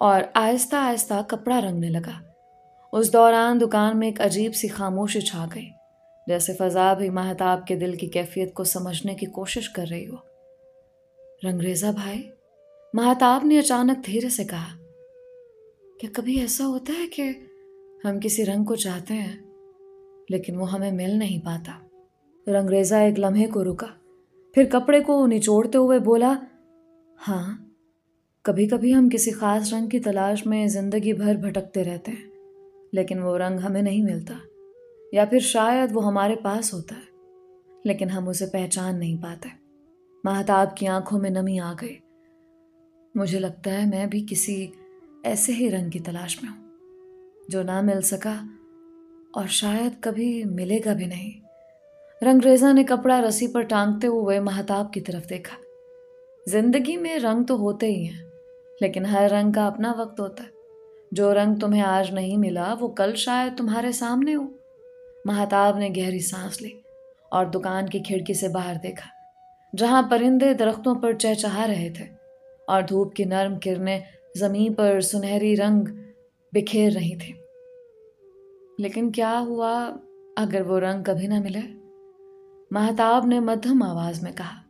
اور آہستہ آہستہ کپڑا رنگنے لگا۔ اس دوران دکان میں ایک عجیب سی خاموشی چھا گئی، جیسے فضا بھی مہتاب کے دل کی کیفیت کو سمجھنے کی کوشش کر رہی ہو۔ رنگریزا بھائی، مہتاب نے اچانک دھیرے سے کہا، کیا کبھی ایسا ہوتا ہے کہ ہم کسی رنگ کو چاہتے ہیں لیکن وہ ہمیں مل نہیں پاتا؟ رنگریزا ایک لمحے کو رکا، پھر کپڑے کو نچوڑتے ہوئے بولا، ہاں، کبھی کبھی ہم کسی خاص رنگ کی تلاش میں زندگی بھر بھٹکتے رہتے ہیں، لیکن وہ رنگ ہمیں نہیں ملتا، یا پھر شاید وہ ہمارے پاس ہوتا ہے لیکن ہم اسے پہچان نہیں پاتے۔ مہتاب کی آنکھوں میں نمی آ گئی۔ مجھے لگتا ہے میں بھی کسی ایسے ہی رنگ کی تلاش میں ہوں جو نہ مل سکا اور شاید کبھی ملے گا بھی نہیں۔ رنگریزا نے کپڑا رسی پر ٹانگتے ہوئے مہتاب کی طرف دیکھا۔ زندگی میں رنگ تو ہوتے ہی ہیں، لیکن ہر رنگ کا اپنا وقت ہوتا ہے۔ جو رنگ تمہیں آج نہیں ملا وہ کل شاید تمہارے سامنے ہو۔ مہتاب نے گہری سانس لی اور دکان کی کھڑکی سے باہر دیکھا، جہاں پرندے درختوں پر چہچہا رہے تھے اور دھوپ کی نرم کرنیں زمین پر سنہری رنگ بکھیر رہی تھیں۔ لیکن کیا ہوا اگر وہ رنگ کبھی نہ ملے؟ مہتاب نے مدھم آواز میں کہا۔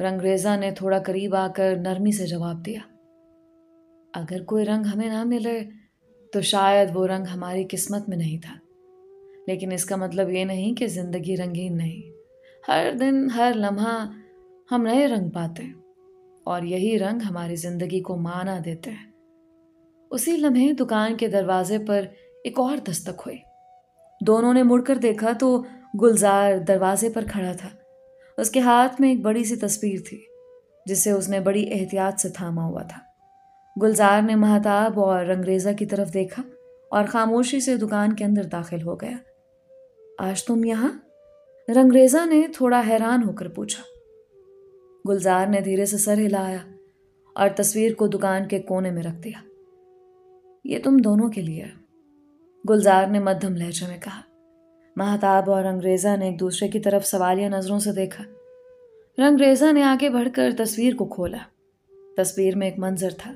رنگریزا نے تھوڑا قریب آ کر نرمی سے جواب دیا، اگر کوئی رنگ ہمیں نہ ملے تو شاید وہ رنگ ہماری قسمت میں نہیں تھا، لیکن اس کا مطلب یہ نہیں کہ زندگی رنگین نہیں۔ ہر دن، ہر لمحہ ہم نئے رنگ پاتے ہیں اور یہی رنگ ہماری زندگی کو معنی دیتے ہیں۔ اسی لمحے دکان کے دروازے پر ایک اور دستک ہوئی۔ دونوں نے مڑ کر دیکھا تو گلزار دروازے پر کھڑا تھا۔ اس کے ہاتھ میں ایک بڑی سی تصویر تھی جسے اس نے بڑی احتیاط سے تھاما ہوا تھا۔ گلزار نے مہتاب اور رنگریزا کی طرف دیکھا اور خاموشی سے دکان کے اندر داخل ہو گیا۔ آج تم یہاں؟ رنگریزا نے تھوڑا حیران ہو کر پوچھا۔ گلزار نے دھیرے سے سر ہلایا اور تصویر کو دکان کے کونے میں رکھ دیا۔ یہ تم دونوں کے لیے ہے، گلزار نے مدھم لہجے میں کہا۔ مہتاب اور رنگریزا نے ایک دوسرے کی طرف سوالیہ نظروں سے دیکھا۔ رنگریزا نے آگے بڑھ کر تصویر کو کھولا۔ تصویر میں ایک منظر تھا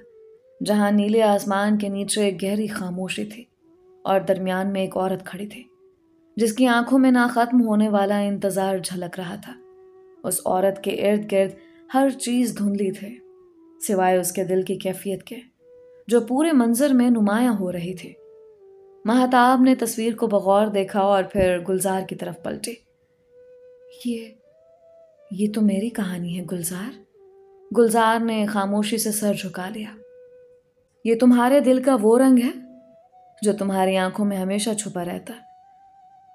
جہاں نیلے آسمان کے نیچے ایک گہری خاموشی تھی اور درمیان میں ایک عورت کھڑی تھی جس کی آنکھوں میں نہ ختم ہونے والا انتظار جھلک رہا تھا۔ اس عورت کے ارد گرد ہر چیز دھندلی تھی سوائے اس کے دل کی کیفیت کے، جو پورے منظر میں نمایاں ہو رہی تھی۔ مہتاب نے تصویر کو بغور دیکھا اور پھر گلزار کی طرف پلٹی۔ یہ تو میری کہانی ہے گلزار۔ گلزار نے خاموشی سے سر جھکا لیا۔ یہ تمہارے دل کا وہ رنگ ہے جو تمہاری آنکھوں میں ہمیشہ چھپا رہتا۔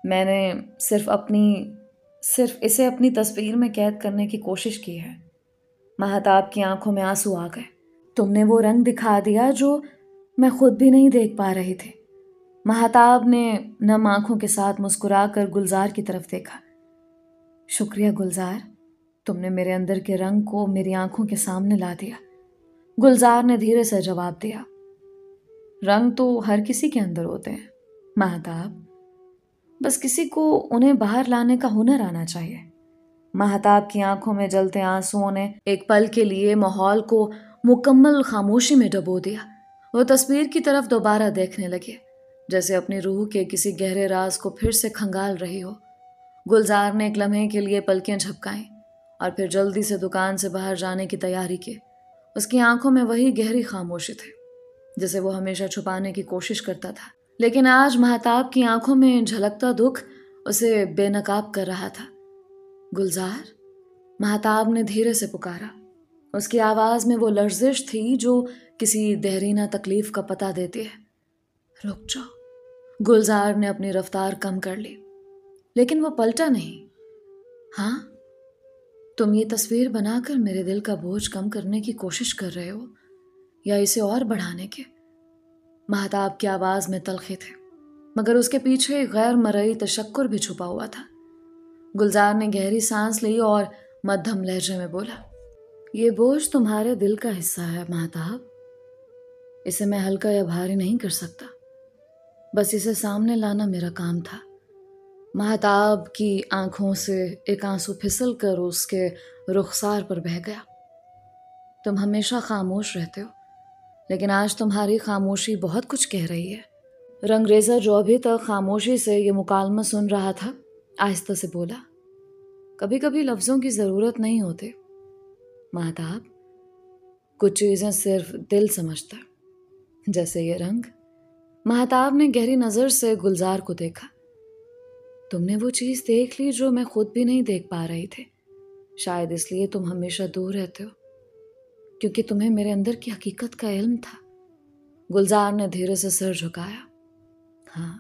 میں نے صرف اسے اپنی تصویر میں قید کرنے کی کوشش کی ہے۔ مہتاب کی آنکھوں میں آنسو آ گئے۔ تم نے وہ رنگ دکھا دیا جو میں خود بھی نہیں دیکھ پا رہی تھی۔ مہتاب نے نم آنکھوں کے ساتھ مسکرا کر گلزار کی طرف دیکھا۔ شکریہ گلزار، تم نے میرے اندر کے رنگ کو میری آنکھوں کے سامنے لا دیا۔ گلزار نے دھیرے سے جواب دیا۔ رنگ تو ہر کسی کے اندر ہوتے ہیں مہتاب، بس کسی کو انہیں باہر لانے کا ہنر آنا چاہیے۔ مہتاب کی آنکھوں میں جلتے آنسوؤں نے ایک پل کے لیے ماحول کو مکمل خاموشی میں ڈبو دیا۔ وہ تصویر کی طرف دوبارہ دیکھنے لگے، جیسے اپنی روح کے کسی گہرے راز کو پھر سے کھنگال رہی ہو۔ گلزار نے ایک لمحے کے لیے پلکیں جھپکائیں اور پھر جلدی سے دکان سے باہر جانے کی تیاری کی۔ اس کی آنکھوں میں وہی گہری خاموشی تھی جسے وہ ہمیشہ چھپانے کی کوشش کرتا تھا، لیکن آج مہتاب کی آنکھوں میں جھلکتا دکھ اسے بے نقاب کر رہا تھا۔ گلزار، مہتاب نے دھیرے سے پکارا۔ اس کی آواز میں وہ لرزش تھی جو کسی دیرینہ تکلیف کا پتہ دیتی ہے۔ رک جاؤ۔ گلزار نے اپنی رفتار کم کر لی، لیکن وہ پلٹا نہیں۔ ہاں، تم یہ تصویر بنا کر میرے دل کا بوجھ کم کرنے کی کوشش کر رہے ہو یا اسے اور بڑھانے کے؟ مہتاب کی آواز میں تلخی تھی، مگر اس کے پیچھے ایک غیر مرئی تشکر بھی چھپا ہوا تھا۔ گلزار نے گہری سانس لی اور مدھم لہجے میں بولا، یہ بوجھ تمہارے دل کا حصہ ہے مہتاب، اسے میں ہلکا یا بھاری نہیں کر سکتا، بس اسے سامنے لانا میرا کام تھا۔ مہتاب کی آنکھوں سے ایک آنسو پھسل کر اس کے رخسار پر بہہ گیا۔ تم ہمیشہ خاموش رہتے ہو، لیکن آج تمہاری خاموشی بہت کچھ کہہ رہی ہے۔ رنگریزا جو ابھی تک خاموشی سے یہ مکالمہ سن رہا تھا آہستہ سے بولا، کبھی کبھی لفظوں کی ضرورت نہیں ہوتے مہتاب، کچھ چیزیں صرف دل سمجھتا ہے، جیسے یہ رنگ۔ مہتاب نے گہری نظر سے گلزار کو دیکھا۔ تم نے وہ چیز دیکھ لی جو میں خود بھی نہیں دیکھ پا رہی تھی، شاید اس لیے تم ہمیشہ دور رہتے ہو، کیونکہ تمہیں میرے اندر کی حقیقت کا علم تھا۔ گلزار نے دھیرے سے سر جھکایا۔ ہاں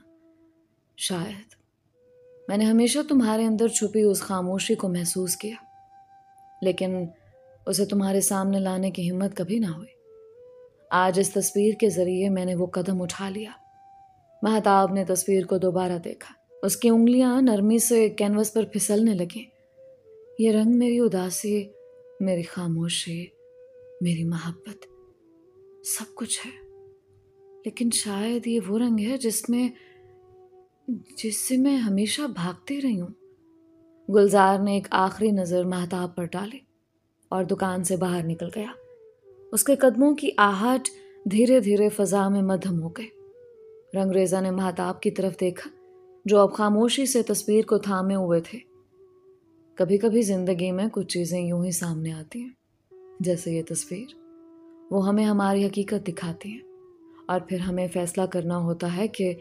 شاید میں نے ہمیشہ تمہارے اندر چھپی اس خاموشی کو محسوس کیا، لیکن اسے تمہارے سامنے لانے کی ہمت کبھی نہ ہوئی۔ آج اس تصویر کے ذریعے میں نے وہ قدم اٹھا لیا۔ مہتاب نے تصویر کو دوبارہ دیکھا۔ اس کی انگلیاں نرمی سے کینوس پر پھسلنے لگیں۔ یہ رنگ میری اداسی، میری خاموشی، میری محبت، سب کچھ ہے، لیکن شاید یہ وہ رنگ ہے جس سے میں ہمیشہ بھاگتی رہی ہوں۔ گلزار نے ایک آخری نظر مہتاب پر ڈالی اور دکان سے باہر نکل گیا۔ اس کے قدموں کی آہٹ دھیرے دھیرے فضا میں مدھم ہو گئی۔ رنگریزا نے مہتاب کی طرف دیکھا جو اب خاموشی سے تصویر کو تھامے ہوئے تھے۔ کبھی کبھی زندگی میں کچھ چیزیں یوں ہی سامنے آتی ہیں، جیسے یہ تصویر۔ وہ ہمیں ہماری حقیقت دکھاتی ہیں اور پھر ہمیں فیصلہ کرنا ہوتا ہے کہ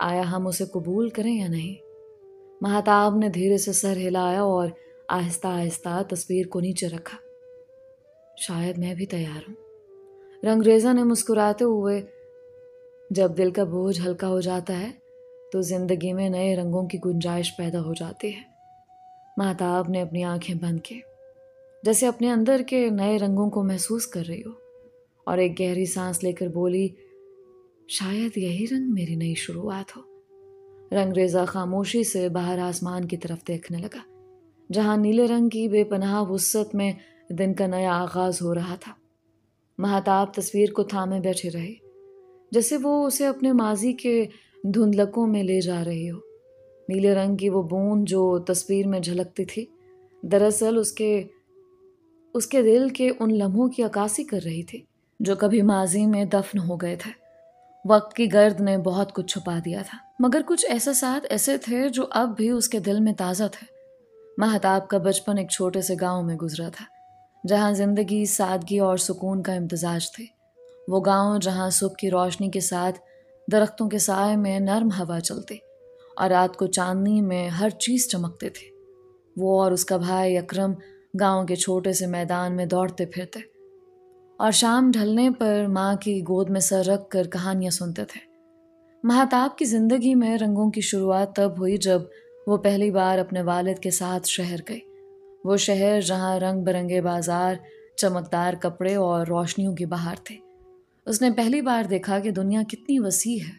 آیا ہم اسے قبول کریں یا نہیں۔ مہتاب نے دھیرے سے سر ہلایا اور آہستہ آہستہ تصویر کو نیچے رکھا۔ شاید میں بھی تیار ہوں، رنگریزا نے مسکراتے ہوئے۔ جب دل کا بوجھ ہلکا ہو جاتا ہے تو زندگی میں نئے رنگوں کی گنجائش پیدا ہو جاتی ہے۔ مہتاب نے اپنی آنکھیں بند کی، جیسے اپنے اندر کے نئے رنگوں کو محسوس کر رہی ہو، اور ایک گہری سانس لے کر بولی، شاید یہی رنگ میری نئی شروعات ہو۔ رنگریزا خاموشی سے باہر آسمان کی طرف دیکھنے لگا، جہاں نیلے رنگ کی بے پناہ وسعت میں دن کا نیا آغاز ہو رہا تھا۔ مہتاب تصویر کو تھامے بیٹھے رہے، جیسے وہ اسے اپنے ماضی کے دھندلکوں میں لے جا رہی ہو۔ نیلے رنگ کی وہ بوند جو تصویر میں جھلکتی تھی، دراصل اس کے دل کے ان لمحوں کی عکاسی کر رہی تھی جو کبھی ماضی میں دفن ہو گئے تھے۔ وقت کی گرد نے بہت کچھ چھپا دیا تھا، مگر کچھ احساسات ایسے تھے جو اب بھی اس کے دل میں تازہ تھے۔ مہتاب کا بچپن ایک چھوٹے سے گاؤں میں گزرا تھا، جہاں زندگی، سادگی اور سکون کا امتزاج تھے۔ وہ گاؤں جہاں صبح کی روشنی کے ساتھ درختوں کے سائے میں نرم ہوا چلتی اور رات کو چاندنی میں ہر چیز چمکتے تھے۔ وہ اور اس کا بھائی اکرم گاؤں کے چھوٹے سے میدان میں دوڑتے پھرتے اور شام ڈھلنے پر ماں کی گود میں سر رکھ کر کہانیاں سنتے تھے۔ مہتاب کی زندگی میں رنگوں کی شروعات تب ہوئی جب وہ پہلی بار اپنے والد کے ساتھ شہر گئی۔ وہ شہر جہاں رنگ برنگے بازار، چمکدار کپڑے اور روشنیوں کی بہار تھے۔ اس نے پہلی بار دیکھا کہ دنیا کتنی وسیع ہے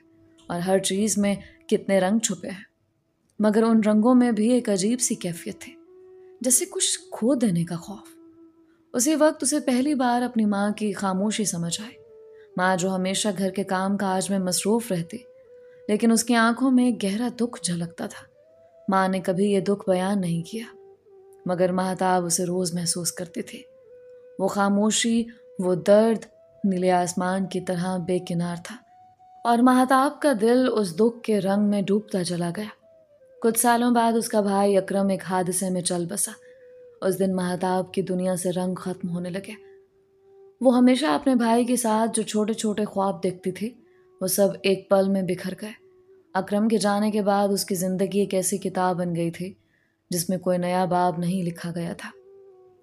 اور ہر چیز میں کتنے رنگ چھپے ہیں، مگر ان رنگوں میں بھی ایک عجیب سی کیفیت تھی، جیسے کچھ کھو دینے کا خوف۔ اسی وقت اسے پہلی بار اپنی ماں کی خاموشی سمجھ آئی، ماں جو ہمیشہ گھر کے کام کاج میں مصروف رہتی، لیکن اس کی آنکھوں میں ایک گہرا دکھ جھلکتا تھا۔ ماں نے کبھی یہ دکھ بیان نہیں کیا، مگر مہتاب اسے روز محسوس کرتی تھی۔ وہ خاموشی، وہ درد نیلے آسمان کی طرح بے کنار تھا، اور مہتاب کا دل اس دکھ کے رنگ میں ڈوبتا چلا گیا۔ کچھ سالوں بعد اس کا بھائی اکرم ایک حادثے میں چل بسا۔ اس دن مہتاب کی دنیا سے رنگ ختم ہونے لگے۔ وہ ہمیشہ اپنے بھائی کے ساتھ جو چھوٹے چھوٹے خواب دیکھتی تھی، وہ سب ایک پل میں بکھر گئے۔ اکرم کے جانے کے بعد اس کی زندگی ایک ایسی کتاب بن گئی تھی جس میں کوئی نیا باب نہیں لکھا گیا تھا۔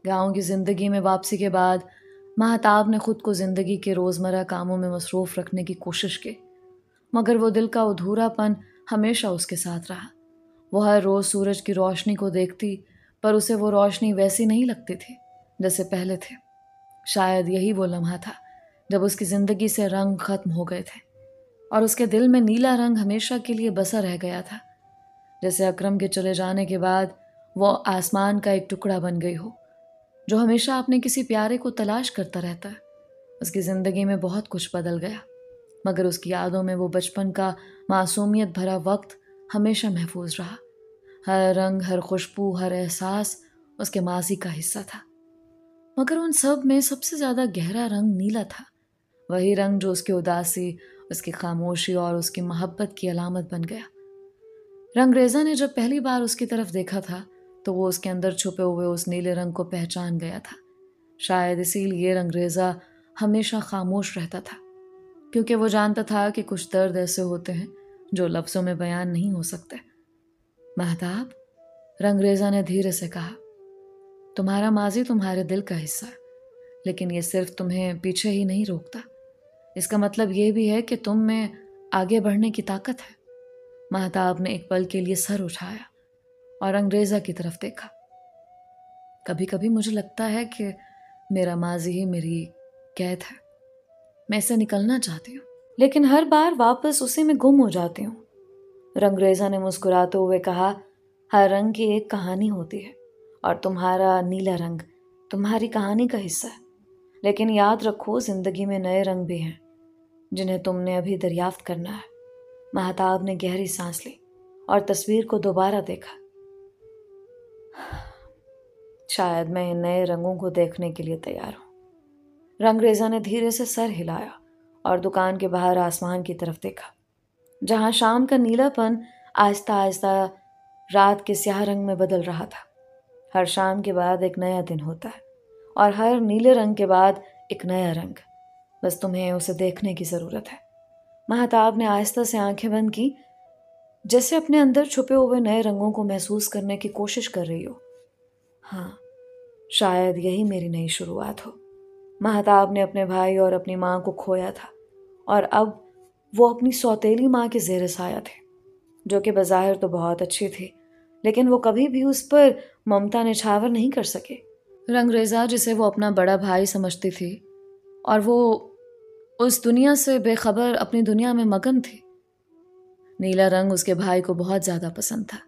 گاؤں کی زندگی میں واپسی کے بعد مہتاب نے خود کو زندگی کے روزمرہ کاموں میں مصروف رکھنے کی کوشش کی، مگر وہ دل کا ادھورا پن ہمیشہ اس کے ساتھ رہا۔ وہ ہر روز سورج کی روشنی کو دیکھتی، پر اسے وہ روشنی ویسی نہیں لگتی تھی جیسے پہلے تھے۔ شاید یہی وہ لمحہ تھا جب اس کی زندگی سے رنگ ختم ہو گئے تھے اور اس کے دل میں نیلا رنگ ہمیشہ کے لیے بسا رہ گیا تھا، جیسے اکرم کے چلے جانے کے بعد وہ آسمان کا ایک ٹکڑا بن گئی ہو جو ہمیشہ اپنے کسی پیارے کو تلاش کرتا رہتا ہے۔ اس کی زندگی میں بہت کچھ بدل گیا، مگر اس کی یادوں میں وہ بچپن کا معصومیت بھرا وقت ہمیشہ محفوظ رہا۔ ہر رنگ، ہر خوشبو، ہر احساس اس کے ماضی کا حصہ تھا، مگر ان سب میں سب سے زیادہ گہرا رنگ نیلا تھا۔ وہی رنگ جو اس کی اداسی، اس کی خاموشی اور اس کی محبت کی علامت بن گیا۔ رنگریزا نے جب پہلی بار اس کی طرف دیکھا تھا تو وہ اس کے اندر چھپے ہوئے اس نیلے رنگ کو پہچان گیا تھا۔ شاید اسی لیے رنگریزا ہمیشہ خاموش رہتا تھا، کیونکہ وہ جانتا تھا کہ کچھ درد ایسے ہوتے ہیں جو لفظوں میں بیان نہیں ہو سکتے۔ مہتاب، رنگریزا نے دھیرے سے کہا، تمہارا ماضی تمہارے دل کا حصہ ہے، لیکن یہ صرف تمہیں پیچھے ہی نہیں روکتا، اس کا مطلب یہ بھی ہے کہ تم میں آگے بڑھنے کی طاقت ہے۔ مہتاب نے ایک پل کے لیے سر اٹھایا اور انگریزا کی طرف دیکھا۔ کبھی کبھی مجھے لگتا ہے کہ میرا ماضی ہی میری قید ہے، میں اسے نکلنا چاہتی ہوں، لیکن ہر بار واپس اسی میں گم ہو جاتی ہوں۔ رنگریزا نے مسکراتے ہوئے کہا، ہر رنگ کی ایک کہانی ہوتی ہے اور تمہارا نیلا رنگ تمہاری کہانی کا حصہ ہے، لیکن یاد رکھو زندگی میں نئے رنگ بھی ہیں جنہیں تم نے ابھی دریافت کرنا ہے۔ مہتاب نے گہری سانس لی اور تصویر کو دوبارہ دیکھا۔ شاید میں ان نئے رنگوں کو دیکھنے کے لیے تیار ہوں۔ رنگریزا نے دھیرے سے سر ہلایا اور دکان کے باہر آسمان کی طرف دیکھا، جہاں شام کا نیلا پن آہستہ آہستہ رات کے سیاہ رنگ میں بدل رہا تھا۔ ہر شام کے بعد ایک نیا دن ہوتا ہے اور ہر نیلے رنگ کے بعد ایک نیا رنگ، بس تمہیں اسے دیکھنے کی ضرورت ہے۔ مہتاب نے آہستہ سے آنکھیں بند کی، جیسے اپنے اندر چھپے ہوئے نئے رنگوں کو محسوس کرنے کی کوشش کر رہی ہو۔ ہاں، شاید یہی میری نئی شروعات ہو۔ مہتاب نے اپنے بھائی اور اپنی ماں کو کھویا تھا اور اب وہ اپنی سوتیلی ماں کے زیر سایہ تھے، جو کہ بظاہر تو بہت اچھی تھی، لیکن وہ کبھی بھی اس پر ممتا نچھاور نہیں کر سکے۔ رنگریزا، جسے وہ اپنا بڑا بھائی سمجھتی تھی اور وہ اس دنیا سے بے خبر اپنی دنیا میں مگن تھی، نیلا رنگ اس کے بھائی کو بہت زیادہ پسند تھا۔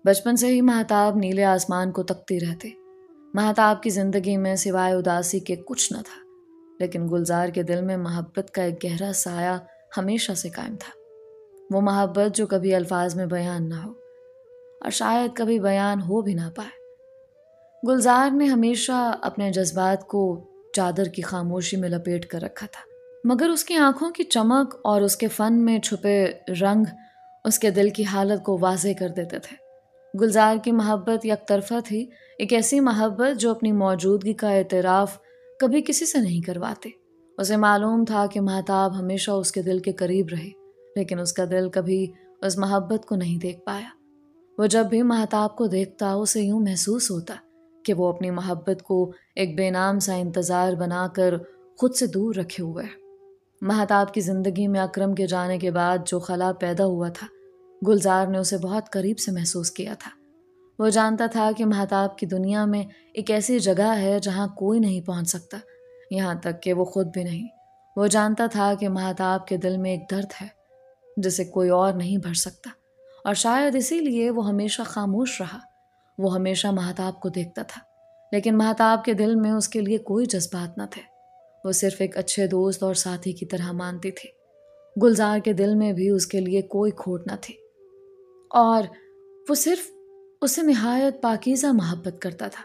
بچپن سے ہی مہتاب نیلے آسمان کو تکتی رہتی۔ مہتاب کی زندگی میں سوائے اداسی کے کچھ نہ تھا، لیکن گلزار کے دل میں محبت کا ایک گہرا سایہ ہمیشہ سے قائم تھا۔ وہ محبت جو کبھی الفاظ میں بیان نہ ہو اور شاید کبھی بیان ہو بھی نہ پائے۔ گلزار نے ہمیشہ اپنے جذبات کو چادر کی خاموشی میں لپیٹ کر رکھا تھا، مگر اس کی آنکھوں کی چمک اور اس کے فن میں چھپے رنگ اس کے دل کی حالت کو واضح کر دیتے تھے۔ گلزار کی محبت یک طرفہ تھی، ایک ایسی محبت جو اپنی موجودگی کا اعتراف کبھی کسی سے نہیں کرواتی۔ اسے معلوم تھا کہ مہتاب ہمیشہ اس کے دل کے قریب رہے، لیکن اس کا دل کبھی اس محبت کو نہیں دیکھ پایا۔ وہ جب بھی مہتاب کو دیکھتا اسے یوں محسوس ہوتا کہ وہ اپنی محبت کو ایک بے نام سا انتظار بنا کر خود سے دور رکھے ہوئے ہے۔ مہتاب کی زندگی میں اکرم کے جانے کے بعد جو خلا پیدا ہوا تھا، گلزار نے اسے بہت قریب سے محسوس کیا تھا۔ وہ جانتا تھا کہ مہتاب کی دنیا میں ایک ایسی جگہ ہے جہاں کوئی نہیں پہنچ سکتا، یہاں تک کہ وہ خود بھی نہیں۔ وہ جانتا تھا کہ مہتاب کے دل میں ایک درد ہے جسے کوئی اور نہیں بھر سکتا، اور شاید اسی لیے وہ ہمیشہ خاموش رہا۔ وہ ہمیشہ مہتاب کو دیکھتا تھا، لیکن مہتاب کے دل میں اس کے لیے کوئی جذبات نہ تھے۔ وہ صرف ایک اچھے دوست اور ساتھی کی طرح مانتی تھی۔ گلزار کے دل میں بھی اس کے لیے کوئی کھوٹ نہ تھی، اور وہ صرف اسے نہایت پاکیزہ محبت کرتا تھا۔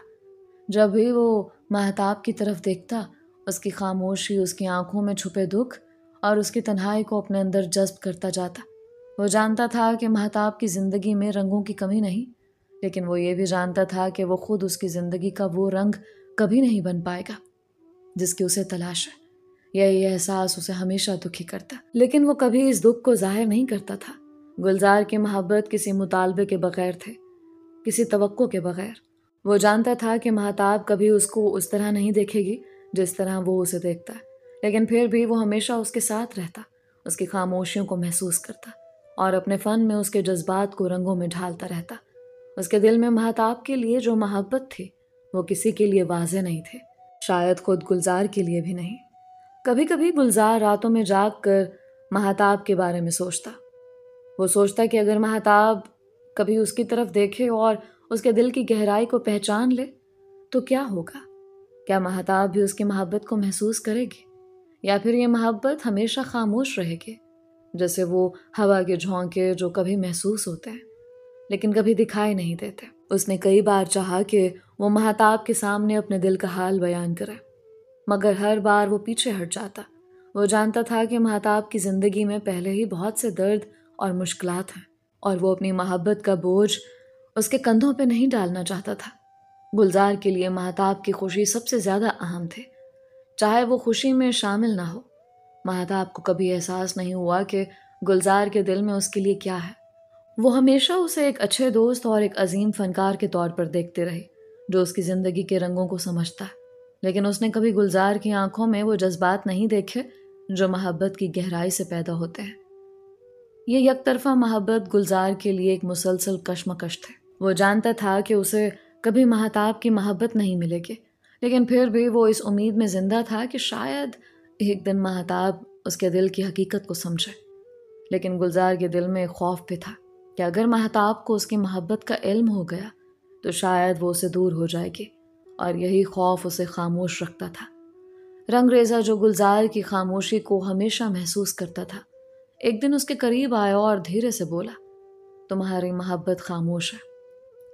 جب بھی وہ مہتاب کی طرف دیکھتا، اس کی خاموشی اس کی آنکھوں میں چھپے دکھ اور اس کی تنہائی کو اپنے اندر جذب کرتا جاتا۔ وہ جانتا تھا کہ مہتاب کی زندگی میں رنگوں کی کمی نہیں، لیکن وہ یہ بھی جانتا تھا کہ وہ خود اس کی زندگی کا وہ رنگ کبھی نہیں بن پائے گا جس کی اسے تلاش ہے۔ یہی احساس اسے ہمیشہ دکھی کرتا، لیکن وہ کبھی اس دکھ کو ظاہر نہیں کرتا تھا۔ گلزار کی محبت کسی مطالبے کے بغیر تھے، کسی توقع کے بغیر۔ وہ جانتا تھا کہ مہتاب کبھی اس کو اس طرح نہیں دیکھے گی جس طرح وہ اسے دیکھتا ہے، لیکن پھر بھی وہ ہمیشہ اس کے ساتھ رہتا، اس کی خاموشیوں کو محسوس کرتا اور اپنے فن میں اس کے جذبات کو رنگوں میں ڈھالتا رہتا۔ اس کے دل میں مہتاب کے لیے جو محبت تھی وہ کسی کے لیے واضح نہیں تھے، شاید خود گلزار کے لیے بھی نہیں۔ کبھی کبھی گلزار راتوں میں جاگ کر مہتاب کے بارے میں سوچتا۔ وہ سوچتا کہ اگر مہتاب کبھی اس کی طرف دیکھے اور اس کے دل کی گہرائی کو پہچان لے تو کیا ہوگا؟ کیا مہتاب بھی اس کی محبت کو محسوس کرے گی، یا پھر یہ محبت ہمیشہ خاموش رہے گی، جیسے وہ ہوا کے جھونکے جو کبھی محسوس ہوتے ہیں لیکن کبھی دکھائی نہیں دیتے۔ اس نے کئی بار چاہا کہ وہ مہتاب کے سامنے اپنے دل کا حال بیان کرے، مگر ہر بار وہ پیچھے ہٹ جاتا۔ وہ جانتا تھا کہ مہتاب کی زندگی میں پہلے ہی بہت سے درد اور مشکلات ہیں، اور وہ اپنی محبت کا بوجھ اس کے کندھوں پہ نہیں ڈالنا چاہتا تھا۔ گلزار کے لیے مہتاب کی خوشی سب سے زیادہ اہم تھی، چاہے وہ خوشی میں شامل نہ ہو۔ مہتاب کو کبھی احساس نہیں ہوا کہ گلزار کے دل میں اس کے لیے کیا ہے۔ وہ ہمیشہ اسے ایک اچھے دوست اور ایک عظیم فنکار کے طور پر دیکھتے رہے جو اس کی زندگی کے رنگوں کو سمجھتا ہے، لیکن اس نے کبھی گلزار کی آنکھوں میں وہ جذبات نہیں دیکھے جو محبت کی گہرائی سے پیدا ہوتے ہیں۔ یہ یک طرفہ محبت گلزار کے لیے ایک مسلسل کشمکش تھے۔ وہ جانتا تھا کہ اسے کبھی مہتاب کی محبت نہیں ملے گی، لیکن پھر بھی وہ اس امید میں زندہ تھا کہ شاید ایک دن مہتاب اس کے دل کی حقیقت کو سمجھے۔ لیکن گلزار کے دل میں ایک خوف بھی تھا کہ اگر مہتاب کو اس کی محبت کا علم ہو گیا تو شاید وہ اسے دور ہو جائے گی، اور یہی خوف اسے خاموش رکھتا تھا۔ رنگریزا جو گلزار کی خاموشی کو ہمیشہ محسوس کرتا تھا، ایک دن اس کے قریب آیا اور دھیرے سے بولا، تمہاری محبت خاموش ہے،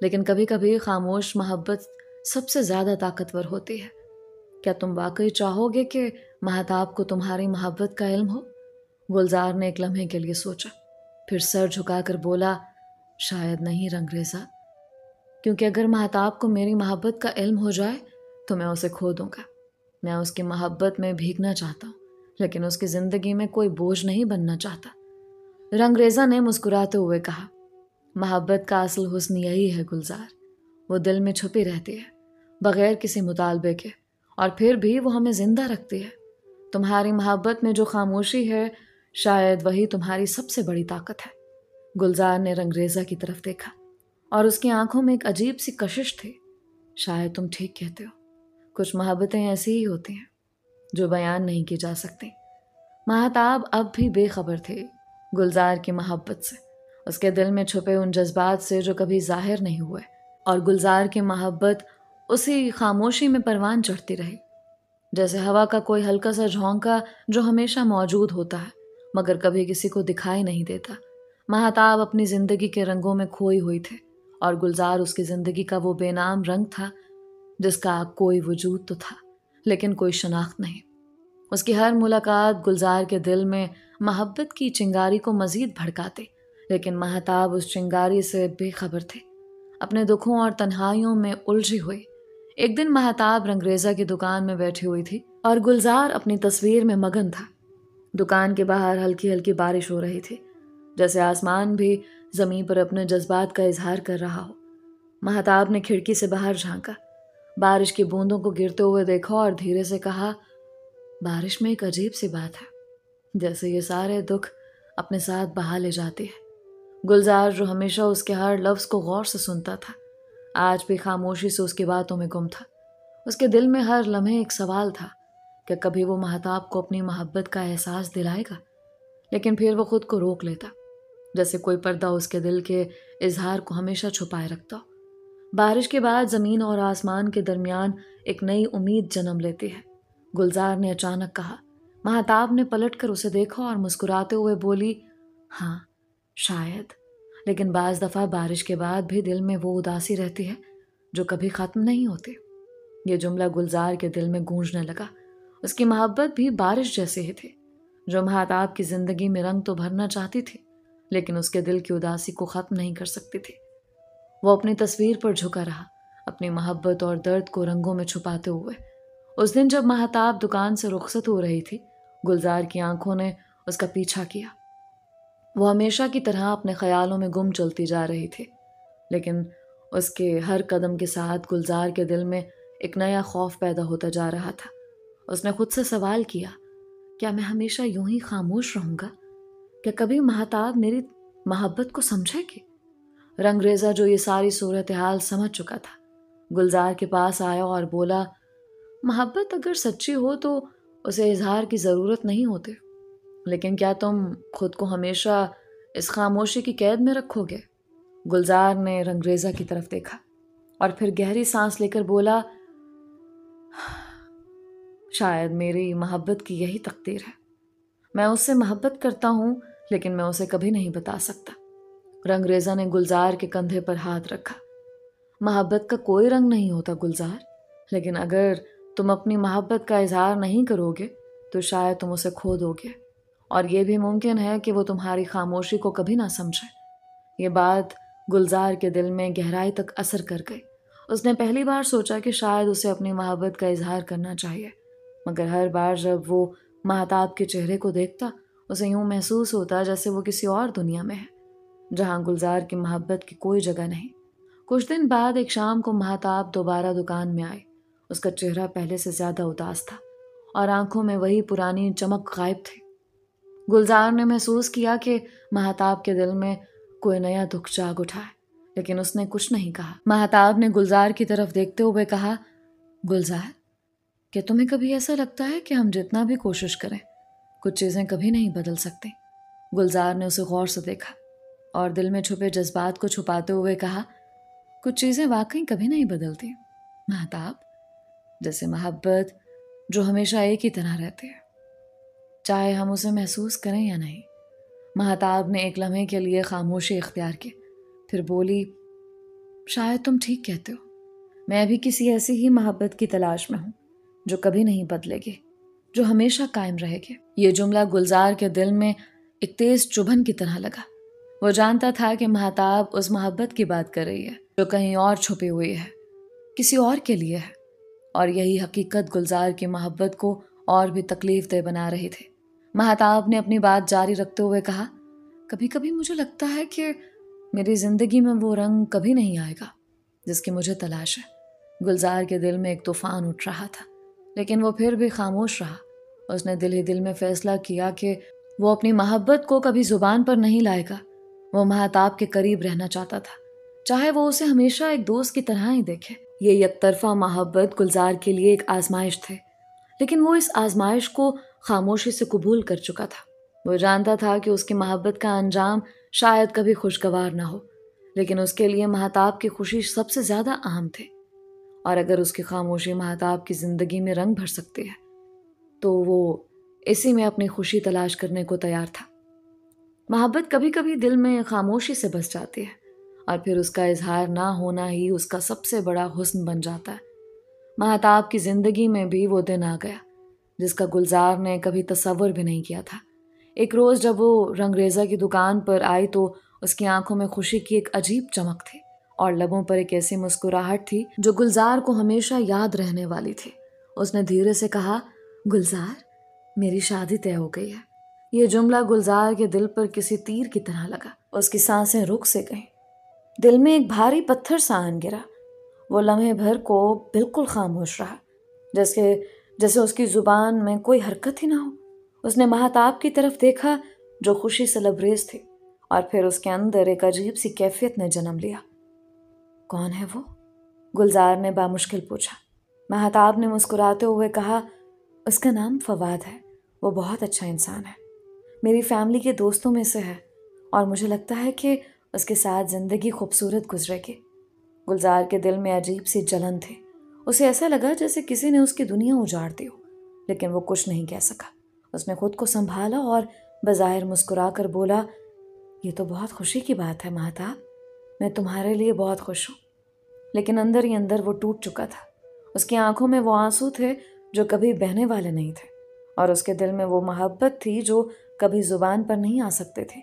لیکن کبھی کبھی خاموش محبت سب سے زیادہ طاقتور ہوتی ہے۔ کیا تم واقعی چاہو گے کہ مہتاب کو تمہاری محبت کا علم ہو؟ گلزار نے ایک لمحے کے لیے سوچا، پھر سر جھکا کر بولا، شاید نہیں رنگریزا، کیونکہ اگر مہتاب کو میری محبت کا علم ہو جائے تو میں اسے کھو دوں گا۔ میں اس کی محبت میں بھیگنا چاہتا ہوں، لیکن اس کی زندگی میں کوئی بوجھ نہیں بننا چاہتا۔ رنگریزا نے مسکراتے ہوئے کہا، محبت کا اصل حسن یہی ہے گلزار، وہ دل میں چھپی رہتی ہے بغیر کسی مطالبے کے، اور پھر بھی وہ ہمیں زندہ رکھتی ہے۔ تمہاری محبت میں جو خاموشی ہے شاید وہی تمہاری سب سے بڑی طاقت ہے۔ گلزار نے رنگریزا کی طرف دیکھا اور اس کی آنکھوں میں ایک عجیب سی کشش تھی۔ شاید تم ٹھیک کہتے ہو، کچھ محبتیں ایسی ہی ہوتی ہیں جو بیان نہیں کی جا سکتی۔ مہتاب اب بھی بے خبر تھے گلزار کی محبت سے، اس کے دل میں چھپے ان جذبات سے جو کبھی ظاہر نہیں ہوئے، اور گلزار کی محبت اسی خاموشی میں پروان چڑھتی رہی، جیسے ہوا کا کوئی ہلکا سا جھونکا جو ہمیشہ موجود ہوتا ہے مگر کبھی کسی کو دکھائی نہیں دیتا۔ مہتاب اپنی زندگی کے رنگوں میں کھوئی ہوئی تھے، اور گلزار اس کی زندگی کا وہ بے نام رنگ تھا جس کا کوئی وجود تو تھا لیکن کوئی شناخت نہیں۔ اس کی ہر ملاقات گلزار کے دل میں محبت کی چنگاری کو مزید بھڑکاتے، لیکن مہتاب اس چنگاری سے بے خبر تھے، اپنے دکھوں اور تنہائیوں میں الجھی ہوئی۔ ایک دن مہتاب رنگریزا کی دکان میں بیٹھی ہوئی تھی اور گلزار اپنی تصویر میں مگن تھا۔ دکان کے باہر ہلکی ہلکی بارش ہو رہی تھی، جیسے آسمان بھی زمین پر اپنے جذبات کا اظہار کر رہا ہو۔ مہتاب نے کھڑکی سے باہر جھانکا، بارش کی بوندوں کو گرتے ہوئے دیکھا اور دھیرے سے کہا، بارش میں ایک عجیب سی بات ہے، جیسے یہ سارے دکھ اپنے ساتھ بہا لے جاتی ہے۔ گلزار جو ہمیشہ اس کے ہر لفظ کو غور سے سنتا تھا، آج بھی خاموشی سے اس کی باتوں میں گم تھا۔ اس کے دل میں ہر لمحے ایک سوال تھا کہ کبھی وہ مہتاب کو اپنی محبت کا احساس دلائے گا، لیکن پھر وہ خود کو روک لیتا، جیسے کوئی پردہ اس کے دل کے اظہار کو ہمیشہ چھپائے رکھتا ہو۔ بارش کے بعد زمین اور آسمان کے درمیان ایک نئی امید جنم لیتی ہے، گلزار نے اچانک کہا۔ مہتاب نے پلٹ کر اسے دیکھا اور مسکراتے ہوئے بولی، ہاں شاید، لیکن بعض دفعہ بارش کے بعد بھی دل میں وہ اداسی رہتی ہے جو کبھی ختم نہیں ہوتی۔ یہ جملہ گلزار کے دل میں گونجنے لگا۔ اس کی محبت بھی بارش جیسے ہی تھی جو مہتاب کی زندگی میں رنگ تو بھرنا چاہتی تھی لیکن اس کے دل کی اداسی کو ختم نہیں کر سکتی تھی۔ وہ اپنی تصویر پر جھکا رہا، اپنی محبت اور درد کو رنگوں میں چھپاتے ہوئے۔ اس دن جب مہتاب دکان سے رخصت ہو رہی تھی، گلزار کی آنکھوں نے اس کا پیچھا کیا۔ وہ ہمیشہ کی طرح اپنے خیالوں میں گم چلتی جا رہی تھی، لیکن اس کے ہر قدم کے ساتھ گلزار کے دل میں ایک نیا خوف پیدا ہوتا جا رہا تھا۔ اس نے خود سے سوال کیا، کیا میں ہمیشہ یوں ہی خاموش رہوں گا؟ کیا کبھی مہتاب میری محبت کو سمجھے گی؟ رنگریزا جو یہ ساری صورتحال سمجھ چکا تھا، گلزار کے پاس آیا اور بولا، محبت اگر سچی ہو تو اسے اظہار کی ضرورت نہیں ہوتی، لیکن کیا تم خود کو ہمیشہ اس خاموشی کی قید میں رکھو گے؟ گلزار نے رنگریزا کی طرف دیکھا اور پھر گہری سانس لے کر بولا، شاید میری محبت کی یہی تقدیر ہے، میں اس سے محبت کرتا ہوں لیکن میں اسے کبھی نہیں بتا سکتا۔ رنگریزا نے گلزار کے کندھے پر ہاتھ رکھا۔ محبت کا کوئی رنگ نہیں ہوتا گلزار، لیکن اگر تم اپنی محبت کا اظہار نہیں کرو گے تو شاید تم اسے کھو دو گے، اور یہ بھی ممکن ہے کہ وہ تمہاری خاموشی کو کبھی نہ سمجھے۔ یہ بات گلزار کے دل میں گہرائی تک اثر کر گئی۔ اس نے پہلی بار سوچا کہ شاید اسے اپنی محبت کا اظہار کرنا چاہیے، مگر ہر بار جب وہ مہتاب کے چہرے کو دیکھتا اسے یوں محسوس ہوتا جیسے وہ کسی اور دنیا میں ہے، جہاں گلزار کی محبت کی کوئی جگہ نہیں۔ کچھ دن بعد ایک شام کو مہتاب دوبارہ دکان میں آئے۔ اس کا چہرہ پہلے سے زیادہ اداس تھا اور آنکھوں میں وہی پرانی چمک غائب تھی۔ گلزار نے محسوس کیا کہ مہتاب کے دل میں کوئی نیا دکھ جاگ اٹھا ہے، لیکن اس نے کچھ نہیں کہا۔ مہتاب نے گلزار کی طرف دیکھتے ہوئے کہا، گلزار، کیا تمہیں کبھی ایسا لگتا ہے کہ ہم جتنا بھی کوشش کریں کچھ چیزیں کبھی نہیں بدل سکتے؟ گلزار نے اسے غور سے دیکھا اور دل میں چھپے جذبات کو چھپاتے ہوئے کہا، کچھ چیزیں واقعی کبھی نہیں بدلتی مہتاب، جیسے محبت جو ہمیشہ ایک ہی طرح رہتی ہے، چاہے ہم اسے محسوس کریں یا نہیں۔ مہتاب نے ایک لمحے کے لیے خاموشی اختیار کی، پھر بولی، شاید تم ٹھیک کہتے ہو، میں بھی کسی ایسی ہی محبت کی تلاش میں ہوں جو کبھی نہیں بدلے گی، جو ہمیشہ قائم رہے گی۔ یہ جملہ گلزار کے دل میں ایک تیز چبھن کی طرح لگا۔ وہ جانتا تھا کہ مہتاب اس محبت کی بات کر رہی ہے جو کہیں اور چھپی ہوئی ہے، کسی اور کے لیے ہے، اور یہی حقیقت گلزار کی محبت کو اور بھی تکلیف دہ بنا رہی تھی۔ مہتاب نے اپنی بات جاری رکھتے ہوئے کہا، کبھی کبھی مجھے لگتا ہے کہ میری زندگی میں وہ رنگ کبھی نہیں آئے گا جس کی مجھے تلاش ہے۔ گلزار کے دل میں ایک طوفان اٹھ رہا تھا، لیکن وہ پھر بھی خاموش رہا۔ اس نے دل ہی دل میں فیصلہ کیا کہ وہ اپنی محبت کو کبھی زبان پر نہیں لائے گا۔ وہ مہتاب کے قریب رہنا چاہتا تھا، چاہے وہ اسے ہمیشہ ایک دوست کی طرح ہی دیکھے۔ یہ یک طرفہ محبت گلزار کے لیے ایک آزمائش تھی، لیکن وہ اس آزمائش کو خاموشی سے قبول کر چکا تھا۔ وہ جانتا تھا کہ اس کی محبت کا انجام شاید کبھی خوشگوار نہ ہو، لیکن اس کے لیے مہتاب کی خوشی سب سے زیادہ اہم تھی، اور اگر اس کی خاموشی مہتاب کی زندگی میں رنگ بھر سکتی ہے تو وہ اسی میں اپنی خوشی تلاش کرنے کو تیار تھا۔ محبت کبھی کبھی دل میں خاموشی سے بس جاتی ہے، اور پھر اس کا اظہار نہ ہونا ہی اس کا سب سے بڑا حسن بن جاتا ہے۔ مہتاب کی زندگی میں بھی وہ دن آ گیا جس کا گلزار نے کبھی تصور بھی نہیں کیا تھا۔ ایک روز جب وہ رنگریزہ کی دکان پر آئی تو اس کی آنکھوں میں خوشی کی ایک عجیب چمک تھی، اور لبوں پر ایک ایسی مسکراہٹ تھی جو گلزار کو ہمیشہ یاد رہنے والی تھی۔ اس نے دھیرے سے کہا، گلزار، میری شادی طے ہو گئی ہے۔ یہ جملہ گلزار کے دل پر کسی تیر کی طرح لگا۔ اس کی سانسیں رک سے گئیں، دل میں ایک بھاری پتھر سا آن گرا۔ وہ لمحے بھر کو بالکل خاموش رہا، جیسے اس کی زبان میں کوئی حرکت ہی نہ ہو۔ اس نے مہتاب کی طرف دیکھا جو خوشی سے لبریز تھی، اور پھر اس کے اندر ایک عجیب سی کیفیت نے جنم لیا۔ کون ہے وہ؟ گلزار نے بامشکل پوچھا۔ مہتاب نے مسکراتے ہوئے کہا، اس کا نام فواد ہے، وہ بہت اچھا انسان ہے، میری فیملی کے دوستوں میں سے ہے، اور مجھے لگتا ہے کہ اس کے ساتھ زندگی خوبصورت گزرے گی۔ گلزار کے دل میں عجیب سی جلن تھی۔ اسے ایسا لگا جیسے کسی نے اس کی دنیا اجاڑ دی ہو، لیکن وہ کچھ نہیں کہہ سکا۔ اس نے خود کو سنبھالا اور بظاہر مسکرا کر بولا، یہ تو بہت خوشی کی بات ہے مہتاب، میں تمہارے لیے بہت خوش ہوں۔ لیکن اندر ہی اندر وہ ٹوٹ چکا تھا۔ اس کی آنکھوں میں وہ آنسو تھے جو کبھی بہنے والے نہیں تھے، اور اس کے دل میں وہ محبت تھی جو کبھی زبان پر نہیں آ سکتے تھے۔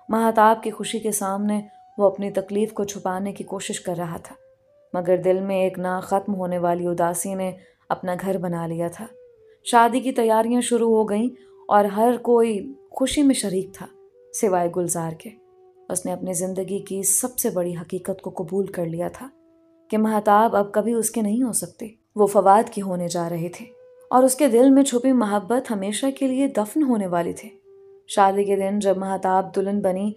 مہتاب کی خوشی کے سامنے وہ اپنی تکلیف کو چھپانے کی کوشش کر رہا تھا، مگر دل میں ایک نہ ختم ہونے والی اداسی نے اپنا گھر بنا لیا تھا۔ شادی کی تیاریاں شروع ہو گئیں اور ہر کوئی خوشی میں شریک تھا سوائے گلزار کے۔ اس نے اپنی زندگی کی سب سے بڑی حقیقت کو قبول کر لیا تھا کہ مہتاب اب کبھی اس کے نہیں ہو سکتی، وہ فواد کی ہونے جا رہی تھی، اور اس کے دل میں چھپی محبت ہمیشہ کے لیے دفن ہونے والی تھی۔ شادی کے دن جب مہتاب دلہن بنی،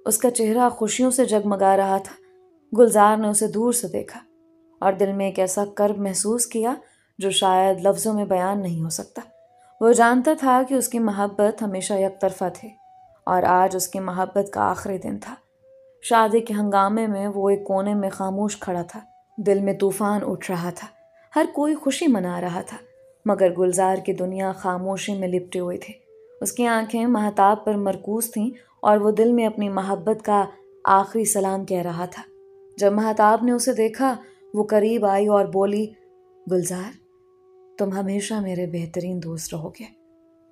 اس کا چہرہ خوشیوں سے جگمگا رہا تھا۔ گلزار نے اسے دور سے دیکھا اور دل میں ایک ایسا کرب محسوس کیا جو شاید لفظوں میں بیان نہیں ہو سکتا۔ وہ جانتا تھا کہ اس کی محبت ہمیشہ یک طرفہ تھی، اور آج اس کی محبت کا آخری دن تھا۔ شادی کے ہنگامے میں وہ ایک کونے میں خاموش کھڑا تھا، دل میں طوفان اٹھ رہا تھا، ہر کوئی خوشی منا رہا تھا، مگر گلزار کی دنیا خاموشی میں لپٹی ہوئی تھی۔ اس کی آنکھیں مہتاب پر مرکوز تھیں اور وہ دل میں اپنی محبت کا آخری سلام کہہ رہا تھا۔ جب مہتاب نے اسے دیکھا وہ قریب آئی اور بولی، گلزار، تم ہمیشہ میرے بہترین دوست رہو گے۔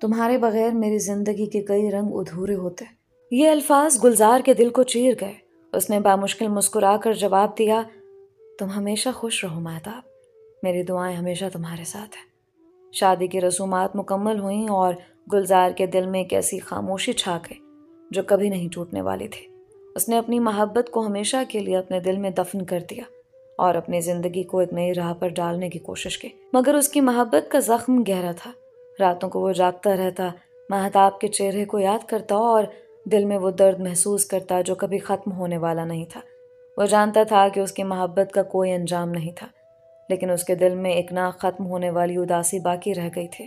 تمہارے بغیر میری زندگی کے کئی رنگ ادھورے ہوتے۔ یہ الفاظ گلزار کے دل کو چیر گئے۔ اس نے بامشکل مسکرا کر جواب دیا، تم ہمیشہ خوش رہو مہتاب، میری دعائیں ہمیشہ تمہارے ساتھ ہیں۔ شادی کی رسومات مکمل ہوئیں اور گلزار کے دل میں ایک ایسی خاموشی چھا گئی جو کبھی نہیں ٹوٹنے والی تھی۔ اس نے اپنی محبت کو ہمیشہ کے لیے اپنے دل میں دفن کر دیا اور اپنی زندگی کو ایک نئی راہ پر ڈالنے کی کوشش کی، مگر اس کی محبت کا زخم گہرا تھا۔ راتوں کو وہ جاگتا رہتا، مہتاب کے چہرے کو یاد کرتا اور دل میں وہ درد محسوس کرتا جو کبھی ختم ہونے والا نہیں تھا۔ وہ جانتا تھا کہ اس کی محبت کا کوئی انجام نہیں تھا، لیکن اس کے دل میں ایک نہ ختم ہونے والی اداسی باقی رہ گئی تھی۔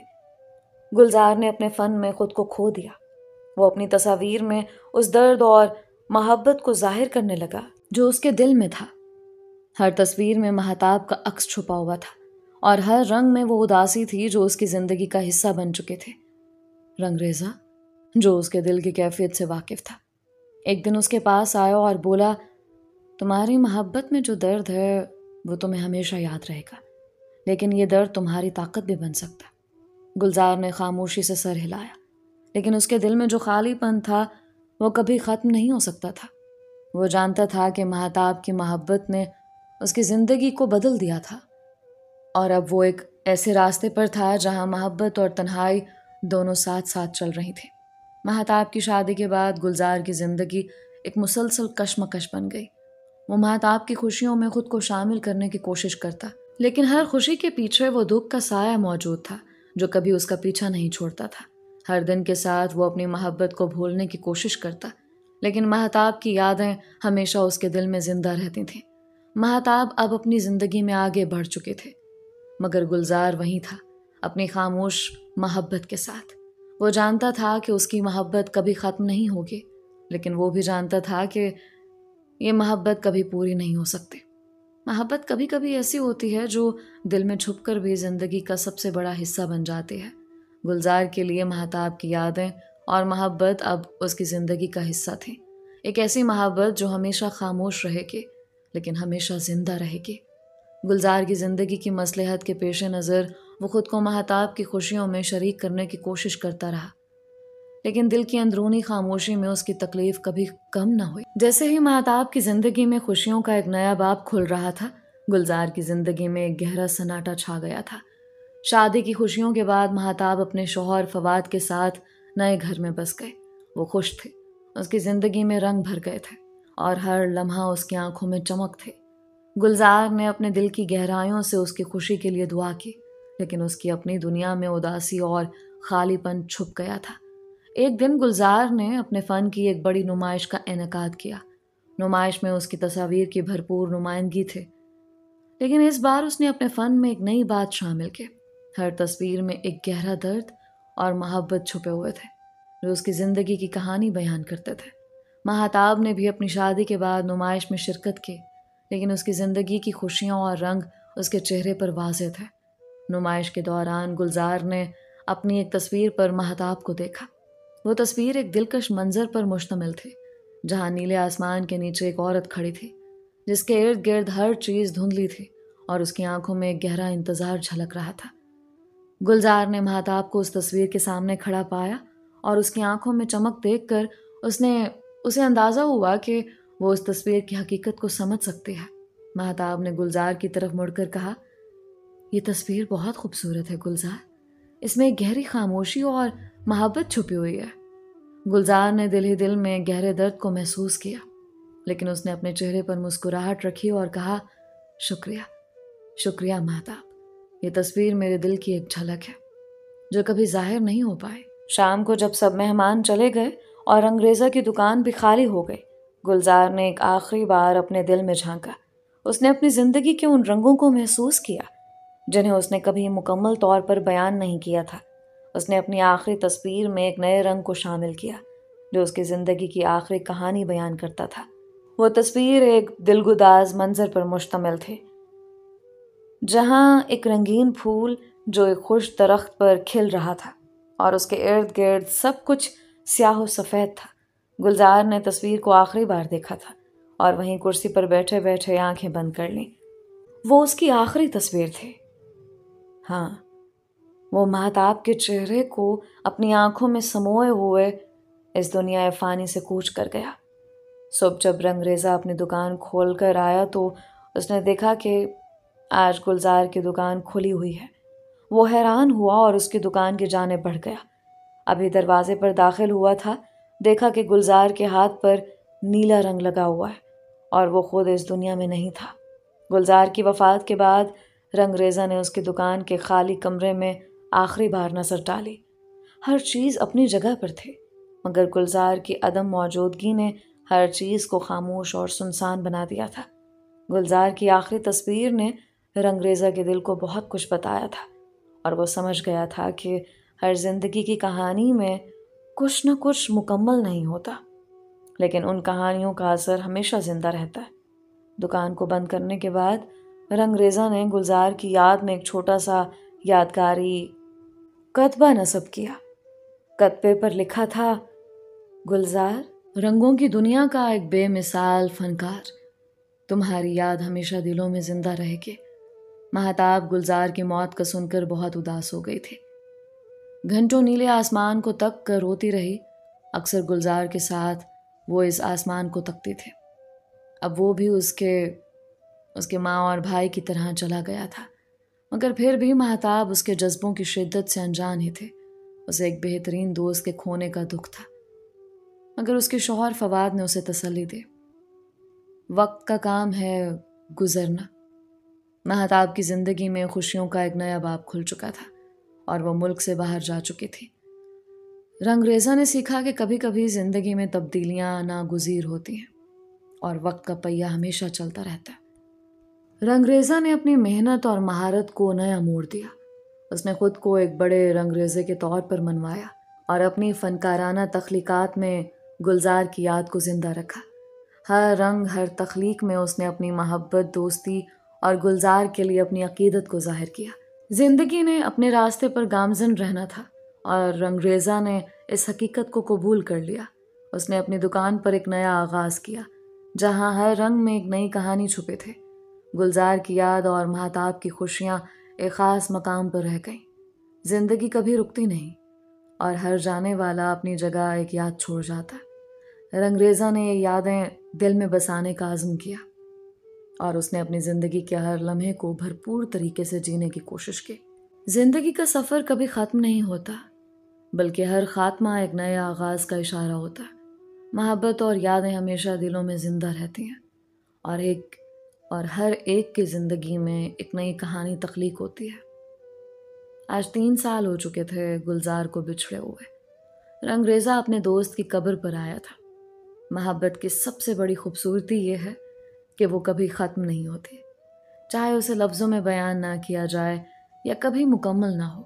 گلزار نے اپنے فن میں خود کو کھو دیا۔ وہ اپنی تصاویر میں اس درد اور محبت کو ظاہر کرنے لگا جو اس کے دل میں تھا۔ ہر تصویر میں مہتاب کا عکس چھپا ہوا تھا اور ہر رنگ میں وہ اداسی تھی جو اس کی زندگی کا حصہ بن چکے تھے۔ رنگ ریزہ جو اس کے دل کی کیفیت سے واقف تھا، ایک دن اس کے پاس آیا اور بولا، تمہاری محبت میں جو درد ہے وہ تمہیں ہمیشہ یاد رہے گا، لیکن یہ درد تمہاری طاقت بھی بن سکتا۔ گلزار نے خاموشی سے سر ہلایا، لیکن اس کے دل میں جو خالی پن تھا وہ کبھی ختم نہیں ہو سکتا تھا۔ وہ جانتا تھا کہ مہتاب کی محبت نے اس کی زندگی کو بدل دیا تھا، اور اب وہ ایک ایسے راستے پر تھا جہاں محبت اور تنہائی دونوں ساتھ ساتھ چل رہی تھی۔ مہتاب کی شادی کے بعد گلزار کی زندگی ایک مسلسل کشمکش بن گئی۔ وہ مہتاب کی خوشیوں میں خود کو شامل کرنے کی کوشش کرتا، لیکن ہر خوشی کے پیچھے وہ دکھ کا سایہ موجود تھا جو کبھی اس کا پیچھا نہیں چھوڑتا تھا۔ ہر دن کے ساتھ وہ اپنی محبت کو بھولنے کی کوشش کرتا، لیکن مہتاب کی یادیں ہمیشہ اس کے دل میں زندہ رہتی تھیں۔ مہتاب اب اپنی زندگی میں آگے بڑھ چکے تھے، مگر گلزار وہیں تھا، اپنی خاموش محبت کے ساتھ۔ وہ جانتا تھا کہ اس کی محبت کبھی ختم نہیں ہوگی، لیکن وہ بھی جانتا تھا کہ یہ محبت کبھی پوری نہیں ہو سکتی۔ محبت کبھی کبھی ایسی ہوتی ہے جو دل میں چھپ کر بھی زندگی کا سب سے بڑا حصہ بن جاتی ہے۔ گلزار کے لیے مہتاب کی یادیں اور محبت اب اس کی زندگی کا حصہ تھی، ایک ایسی محبت جو ہمیشہ خاموش رہے گی لیکن ہمیشہ زندہ رہے گی۔ گلزار کی زندگی کی مصلحت کے پیش نظر وہ خود کو مہتاب کی خوشیوں میں شریک کرنے کی کوشش کرتا رہا، لیکن دل کی اندرونی خاموشی میں اس کی تکلیف کبھی کم نہ ہوئی۔ جیسے ہی مہتاب کی زندگی میں خوشیوں کا ایک نیا باب کھل رہا تھا، گلزار کی زندگی میں ایک گہرا سناٹا چھا گیا تھا۔ شادی کی خوشیوں کے بعد مہتاب اپنے شوہر فواد کے ساتھ نئے گھر میں بس گئے۔ وہ خوش تھے، اس کی زندگی میں رنگ بھر گئے تھے اور ہر لمحہ اس کی آنکھوں میں چمک تھی۔ گلزار نے اپنے دل کی گہرائیوں سے اس کی خوشی کے لیے دعا کی، لیکن اس کی اپنی دنیا میں اداسی اور خالی پن چھپ گیا تھا۔ ایک دن گلزار نے اپنے فن کی ایک بڑی نمائش کا انعقاد کیا۔ نمائش میں اس کی تصاویر کی بھرپور نمائندگی تھی، لیکن اس بار اس نے اپنے فن میں ایک نئی بات شامل کی۔ ہر تصویر میں ایک گہرا درد اور محبت چھپے ہوئے تھے جو اس کی زندگی کی کہانی بیان کرتے تھے۔ مہتاب نے بھی اپنی شادی کے بعد نمائش میں شرکت کی، لیکن اس کی زندگی کی خوشیاں اور رنگ اس کے چہرے پر واضح تھے۔ نمائش کے دوران گلزار نے اپنی ایک تصویر پر مہتاب کو دیکھا۔ وہ تصویر ایک دلکش منظر پر مشتمل تھی، جہاں نیلے آسمان کے نیچے ایک عورت کھڑی تھی جس کے ارد گرد ہر چیز دھندلی تھی اور اس کی آنکھوں میں ایک گہرا انتظار جھلک رہا تھا۔ گلزار نے مہتاب کو اس تصویر کے سامنے کھڑا پایا اور اس کی آنکھوں میں چمک دیکھ کر اسے اندازہ ہوا کہ وہ اس تصویر کی حقیقت کو سمجھ سکتی ہے۔ مہتاب نے گلزار کی طرف مڑ کر کہا، یہ تصویر بہت خوبصورت ہے گلزار، اس میں ایک گہری خاموشی اور محبت چھپی ہوئی ہے۔ گلزار نے دل ہی دل میں گہرے درد کو محسوس کیا، لیکن اس نے اپنے چہرے پر مسکراہٹ رکھی اور کہا، شکریہ مہتاب، یہ تصویر میرے دل کی ایک جھلک ہے جو کبھی ظاہر نہیں ہو پائے۔ شام کو جب سب مہمان چلے گئے اور انگریزہ کی دکان بھی خالی ہو گئی، گلزار نے ایک آخری بار اپنے دل میں جھانکا۔ اس نے اپنی زندگی کے ان رنگوں کو محسوس کیا جنہیں اس نے کبھی مکمل طور پر بیان نہیں کیا تھا۔ اس نے اپنی آخری تصویر میں ایک نئے رنگ کو شامل کیا جو اس کی زندگی کی آخری کہانی بیان کرتا تھا۔ وہ تصویر ایک دلگداز منظر پر مشتمل تھی، جہاں ایک رنگین پھول جو ایک خوش درخت پر کھل رہا تھا اور اس کے ارد گرد سب کچھ سیاہ و سفید تھا۔ گلزار نے تصویر کو آخری بار دیکھا تھا اور وہیں کرسی پر بیٹھے بیٹھے آنکھیں بند کر لیں۔ وہ اس کی آخری تصویر تھی۔ ہاں، وہ مہتاب کے چہرے کو اپنی آنکھوں میں سموئے ہوئے اس دنیا فانی سے کوچ کر گیا۔ صبح جب رنگریزہ اپنی دکان کھول کر آیا تو اس نے دیکھا کہ آج گلزار کی دکان کھلی ہوئی ہے۔ وہ حیران ہوا اور اس کی دکان کی جانب بڑھ گیا۔ ابھی دروازے پر داخل ہوا تھا، دیکھا کہ گلزار کے ہاتھ پر نیلا رنگ لگا ہوا ہے اور وہ خود اس دنیا میں نہیں تھا۔ گلزار کی وفات کے بعد رنگریزہ نے اس کی دکان کے خالی کمرے میں آخری بار نظر ڈالی۔ ہر چیز اپنی جگہ پر تھی، مگر گلزار کی عدم موجودگی نے ہر چیز کو خاموش اور سنسان بنا دیا تھا۔ گلزار کی آخری تصویر نے رنگریزہ کے دل کو بہت کچھ بتایا تھا اور وہ سمجھ گیا تھا کہ ہر زندگی کی کہانی میں کچھ نہ کچھ مکمل نہیں ہوتا، لیکن ان کہانیوں کا اثر ہمیشہ زندہ رہتا ہے۔ دکان کو بند کرنے کے بعد رنگریزہ نے گلزار کی یاد میں ایک چھوٹا سا یادگاری کتبہ نصب کیا۔ کتبے پر لکھا تھا، گلزار، رنگوں کی دنیا کا ایک بے مثال فنکار، تمہاری یاد ہمیشہ دلوں میں زندہ رہے گی۔ مہتاب گلزار کی موت کا سن کر بہت اداس ہو گئی تھی۔ گھنٹوں نیلے آسمان کو تک کر روتی رہی۔ اکثر گلزار کے ساتھ وہ اس آسمان کو تکتی تھی۔ اب وہ بھی اس کے ماں اور بھائی کی طرح چلا گیا تھا، مگر پھر بھی مہتاب اس کے جذبوں کی شدت سے انجان ہی تھے۔ اسے ایک بہترین دوست کے کھونے کا دکھ تھا، مگر اس کے شوہر فواد نے اسے تسلی دی۔ وقت کا کام ہے گزرنا۔ مہتاب کی زندگی میں خوشیوں کا ایک نیا باب کھل چکا تھا اور وہ ملک سے باہر جا چکی تھی۔ رنگریزہ نے سیکھا کہ کبھی کبھی زندگی میں تبدیلیاں ناگزیر ہوتی ہیں اور وقت کا پہیہ ہمیشہ چلتا رہتا ہے۔ رنگریزہ نے اپنی محنت اور مہارت کو نیا موڑ دیا۔ اس نے خود کو ایک بڑے رنگریزے کے طور پر منوایا اور اپنی فنکارانہ تخلیقات میں گلزار کی یاد کو زندہ رکھا۔ ہر رنگ، ہر تخلیق میں اس نے اپنی محبت، دوستی اور گلزار کے لیے اپنی عقیدت کو ظاہر کیا۔ زندگی نے اپنے راستے پر گامزن رہنا تھا اور رنگریزہ نے اس حقیقت کو قبول کر لیا۔ اس نے اپنی دکان پر ایک نیا آغاز کیا، جہاں ہر رنگ میں ایک نئی کہانی چھپے تھے۔ گلزار کی یاد اور مہتاب کی خوشیاں ایک خاص مقام پر رہ گئیں۔ زندگی کبھی رکتی نہیں اور ہر جانے والا اپنی جگہ ایک یاد چھوڑ جاتا ہے۔ رنگریزہ نے یہ یادیں دل میں بسانے کا عزم کیا اور اس نے اپنی زندگی کے ہر لمحے کو بھرپور طریقے سے جینے کی کوشش کی۔ زندگی کا سفر کبھی ختم نہیں ہوتا، بلکہ ہر خاتمہ ایک نئے آغاز کا اشارہ ہوتا ہے۔ محبت اور یادیں ہمیشہ دلوں میں زندہ رہتی ہیں اور ہر ایک کی زندگی میں ایک نئی کہانی تخلیق ہوتی ہے۔ آج 3 سال ہو چکے تھے گلزار کو بچھڑے ہوئے۔ رنگریزہ اپنے دوست کی قبر پر آیا تھا۔ محبت کی سب سے بڑی خوبصورتی یہ ہے کہ وہ کبھی ختم نہیں ہوتی، چاہے اسے لفظوں میں بیان نہ کیا جائے یا کبھی مکمل نہ ہو۔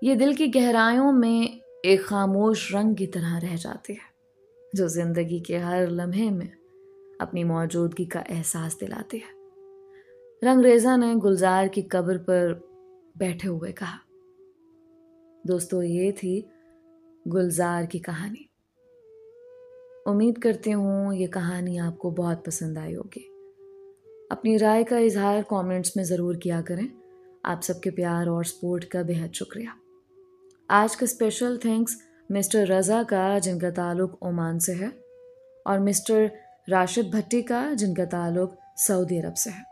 یہ دل کی گہرائیوں میں ایک خاموش رنگ کی طرح رہ جاتی ہے، جو زندگی کے ہر لمحے میں اپنی موجودگی کا احساس دلاتی ہے۔ رنگریزہ نے گلزار کی قبر پر بیٹھے ہوئے کہا، دوستو، یہ تھی گلزار کی کہانی۔ امید کرتی ہوں یہ کہانی آپ کو بہت پسند آئی ہوگی۔ اپنی رائے کا اظہار کامنٹس میں ضرور کیا کریں۔ آپ سب کے پیار اور سپورٹ کا بے حد شکریہ۔ آج کا اسپیشل تھینکس مسٹر رضا کا، جن کا تعلق عمان سے ہے، اور مسٹر راشد بھٹی کا، جن کا تعلق سعودی عرب سے ہے۔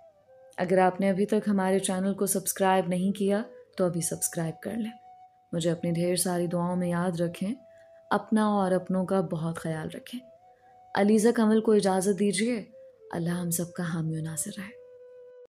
اگر آپ نے ابھی تک ہمارے چینل کو سبسکرائب نہیں کیا تو ابھی سبسکرائب کر لیں۔ مجھے اپنی ڈھیر ساری دعاؤں میں یاد رکھیں۔ اپنا اور اپنوں کا بہت خیال رکھیں۔ علیزہ کنول کو اجازت دیجیے۔ اللہ ہم سب کا حامی و ناصر رہے۔